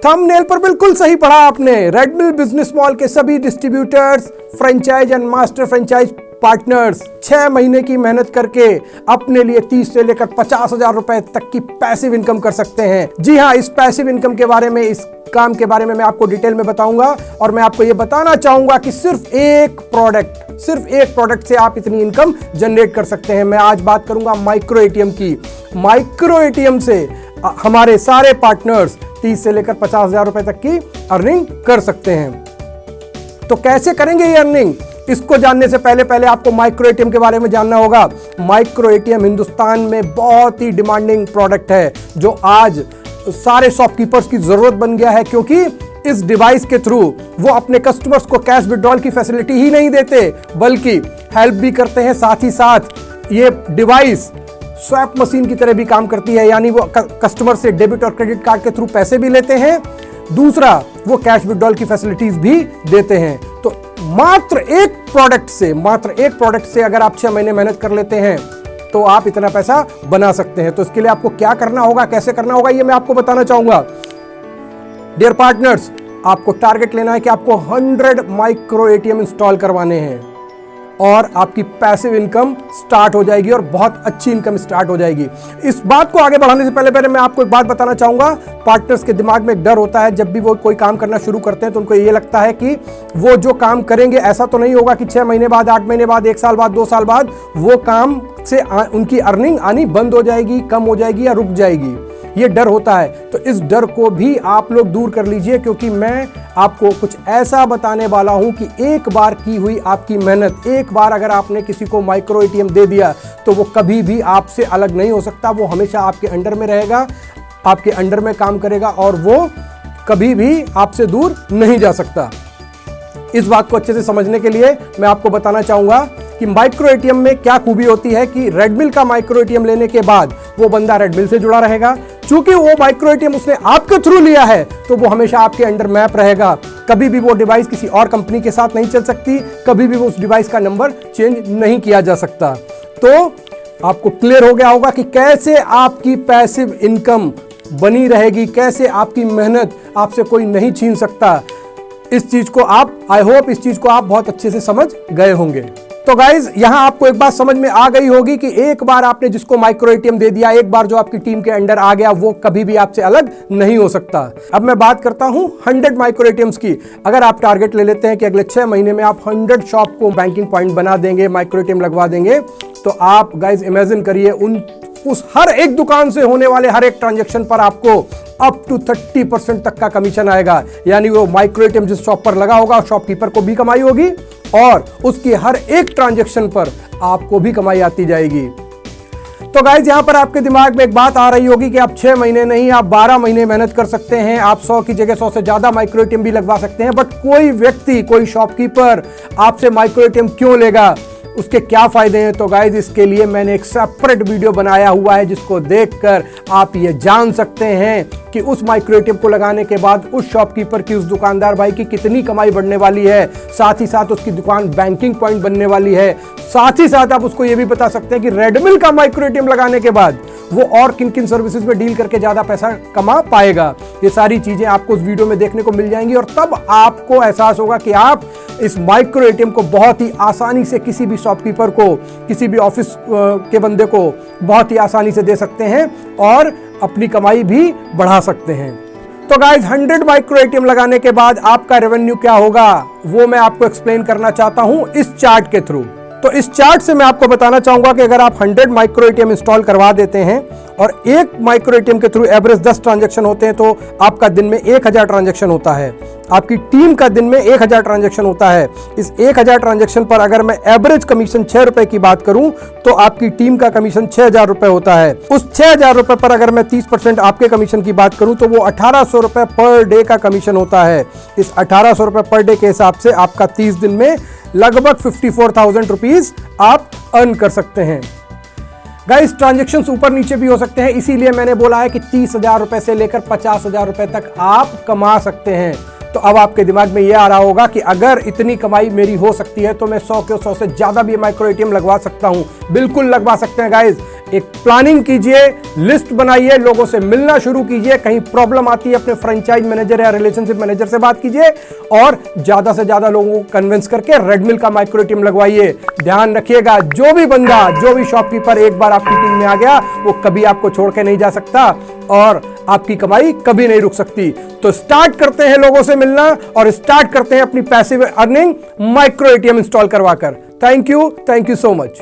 Thumbnail पर बिल्कुल सही पढ़ा आपने। रेडमिल बिजनेस मॉल के सभी distributors, franchise and master franchise partners 6 महीने की मेहनत करके अपने लिए 30 से लेकर 50,000 रुपए तक की पैसिव इनकम कर सकते हैं। जी हाँ, इस पैसिव इनकम के बारे में, इस काम के बारे में मैं आपको डिटेल में बताऊंगा और मैं आपको यह बताना चाहूंगा कि सिर्फ एक प्रोडक्ट से आप इतनी इनकम जनरेट कर सकते हैं। मैं आज बात करूंगा माइक्रो एटीएम की। माइक्रो एटीएम से हमारे सारे पार्टनर्स 30 से लेकर 50,000 रुपए तक की अर्निंग कर सकते हैं। तो कैसे करेंगे ये अर्निंग? इसको जानने से पहले आपको माइक्रो एटीएम के बारे में जानना होगा। माइक्रो एटीएम हिंदुस्तान में बहुत ही डिमांडिंग प्रोडक्ट है, जो आज सारे शॉपकीपर्स की जरूरत बन गया है, क्योंकि इस डिवाइस के थ्रू वो अपने कस्टमर्स को कैश विड्रॉल की फैसिलिटी ही नहीं देते, बल्कि हेल्प भी करते हैं। साथ ही साथ ये डिवाइस स्वैप मशीन की तरह भी काम करती है, यानी वो कस्टमर से डेबिट और क्रेडिट कार्ड के थ्रू पैसे भी लेते हैं। दूसरा, वो कैश विड्रॉल की फैसिलिटीज भी देते हैं। तो मात्र एक प्रोडक्ट से अगर आप 6 महीने मेहनत कर लेते हैं तो आप इतना पैसा बना सकते हैं। तो इसके लिए आपको क्या करना होगा, कैसे करना होगा, ये मैं आपको बताना चाहूंगा। डियर पार्टनर्स, आपको टारगेट लेना है कि आपको 100 माइक्रो एटीएम इंस्टॉल करवाने हैं और आपकी पैसिव इनकम स्टार्ट हो जाएगी और बहुत अच्छी इनकम स्टार्ट हो जाएगी। इस बात को आगे बढ़ाने से पहले मैं आपको एक बात बताना चाहूंगा। पार्टनर्स के दिमाग में एक डर होता है, जब भी वो कोई काम करना शुरू करते हैं तो उनको ये लगता है कि वो जो काम करेंगे ऐसा तो नहीं होगा कि 6 महीने बाद, 8 महीने बाद, 1 साल बाद, 2 साल बाद वो काम से उनकी अर्निंग आनी बंद हो जाएगी, कम हो जाएगी या रुक जाएगी। ये डर होता है। तो इस डर को भी आप लोग दूर कर लीजिए, क्योंकि मैं आपको कुछ ऐसा बताने वाला हूं कि एक बार की हुई आपकी मेहनत, एक बार अगर आपने किसी को माइक्रो एटीएम दे दिया तो वो कभी भी आपसे अलग नहीं हो सकता। वो हमेशा आपके अंडर में रहेगा, आपके अंडर में काम करेगा और वो कभी भी आपसे दूर नहीं जा सकता। इस बात को अच्छे से समझने के लिए मैं आपको बताना चाहूंगा कि माइक्रो एटीएम में क्या खूबी होती है कि रेडमिल का माइक्रो एटीएम लेने के बाद वो बंदा रेडमिल से जुड़ा रहेगा। चूंकि वो माइक्रो एटीएम उसने आपके थ्रू लिया है तो वो हमेशा आपके अंडर मैप रहेगा। कभी भी वो डिवाइस किसी और कंपनी के साथ नहीं चल सकती, कभी भी वो उस डिवाइस का नंबर चेंज नहीं किया जा सकता। तो आपको क्लियर हो गया होगा कि कैसे आपकी पैसिव इनकम बनी रहेगी, कैसे आपकी मेहनत आपसे कोई नहीं छीन सकता। इस चीज को आप, आई होप इस चीज को आप बहुत अच्छे से समझ गए होंगे। तो गाइज, यहां आपको एक बात समझ में आ गई होगी कि एक बार आपने जिसको माइक्रो एटीएम दे दिया, एक बार जो आपकी टीम के अंडर आ गया, वो कभी भी आपसे अलग नहीं हो सकता। अब मैं बात करता हूं 100 माइक्रो एटीएम्स की। अगर आप टारगेट ले लेते हैं कि अगले 6 महीने में आप 100 शॉप को बैंकिंग पॉइंट बना देंगे, माइक्रो एटीएम लगवा देंगे, तो आप गाइज इमेजिन करिए उस हर एक दुकान से होने वाले हर एक ट्रांजैक्शन पर आपको अप टू 30% तक का कमीशन आएगा। यानी वो माइक्रो एटीएम जिस शॉप पर लगा होगा, शॉपकीपर को भी कमाई होगी और उसकी हर एक ट्रांजैक्शन पर आपको भी कमाई आती जाएगी। तो गाइज, यहां पर आपके दिमाग में एक बात आ रही होगी कि आप 6 महीने नहीं, आप 12 महीने मेहनत कर सकते हैं, आप 100 की जगह 100 से ज्यादा माइक्रो एटीएम भी लगवा सकते हैं। बट कोई व्यक्ति, कोई शॉपकीपर आपसे माइक्रो एटीएम क्यों लेगा, उसके क्या फायदे हैं? तो गाइज, इसके लिए मैंने एक सेपरेट वीडियो बनाया हुआ है, जिसको देखकर आप ये जान सकते हैं कि उस माइक्रो एटीएम को लगाने के बाद उस शॉपकीपर की, उस दुकानदार भाई की कितनी कमाई बढ़ने वाली है। साथ ही साथ उसकी दुकान बैंकिंग पॉइंट बनने वाली है। साथ ही साथ आप उसको ये भी बता सकते हैं कि रेडमिल का माइक्रो एटीएम लगाने के बाद वो और किन किन सर्विसेज में डील करके ज्यादा पैसा कमा पाएगा। ये सारी चीजें आपको उस वीडियो में देखने को मिल जाएंगी और तब आपको एहसास होगा कि आप इस माइक्रो एटीएम को बहुत ही आसानी से किसी भी शॉपकीपर को, किसी भी ऑफिस के बंदे को बहुत ही आसानी से दे सकते हैं और अपनी कमाई भी बढ़ा सकते हैं। तो गाइज, 100 माइक्रो एटीएम लगाने के बाद आपका रेवेन्यू क्या होगा, वो मैं आपको एक्सप्लेन करना चाहता हूं इस चार्ट के थ्रू। तो इस चार्ट से मैं आपको बताना चाहूंगा कि अगर आप 100 माइक्रो एटीएम इंस्टॉल करवा देते हैं और एक माइक्रो एटीएम के थ्रू एवरेज 10 ट्रांजैक्शन होते हैं, तो आपका दिन में 1000 ट्रांजैक्शन होता है। आपकी टीम का दिन में 1000 ट्रांजैक्शन होता है। इस 1000 ट्रांजैक्शन पर अगर मैं एवरेज कमीशन 6 रुपए की बात करूं तो आपकी टीम का कमीशन 6000 रुपए होता है। उस 6000 रुपए पर अगर मैं 30% आपके कमीशन की बात करूं तो वो 1800 रुपए पर डे का कमीशन होता है। इस 1800 रुपए पर डे के हिसाब से आपका 30 दिन में लगभग 54,000 रुपीज आप अर्न कर सकते हैं। गाइस, ट्रांजैक्शंस ऊपर नीचे भी हो सकते हैं, इसीलिए मैंने बोला है कि 30,000 रुपए से लेकर 50,000 रुपए तक आप कमा सकते हैं। तो अब आपके दिमाग में यह आ रहा होगा कि अगर इतनी कमाई मेरी हो सकती है तो मैं 100 के 100 से ज्यादा भी माइक्रो एटीएम लगवा सकता हूं। बिल्कुल लगवा सकते हैं गाइस। एक प्लानिंग कीजिए, लिस्ट बनाइए, लोगों से मिलना शुरू कीजिए, कहीं प्रॉब्लम आती है अपने फ्रेंचाइज मैनेजर या रिलेशनशिप मैनेजर से बात कीजिए और ज्यादा से ज्यादा लोगों को कन्विंस करके रेडमिल का माइक्रो एटीएम लगवाइए। ध्यान रखिएगा, जो भी बंदा, जो भी शॉपकीपर एक बार आपकी टीम में आ गया वो कभी आपको छोड़ के नहीं जा सकता और आपकी कमाई कभी नहीं रुक सकती। तो स्टार्ट करते हैं लोगों से मिलना और स्टार्ट करते हैं अपनी passive earning micro ATM install करवाकर। Thank you so much.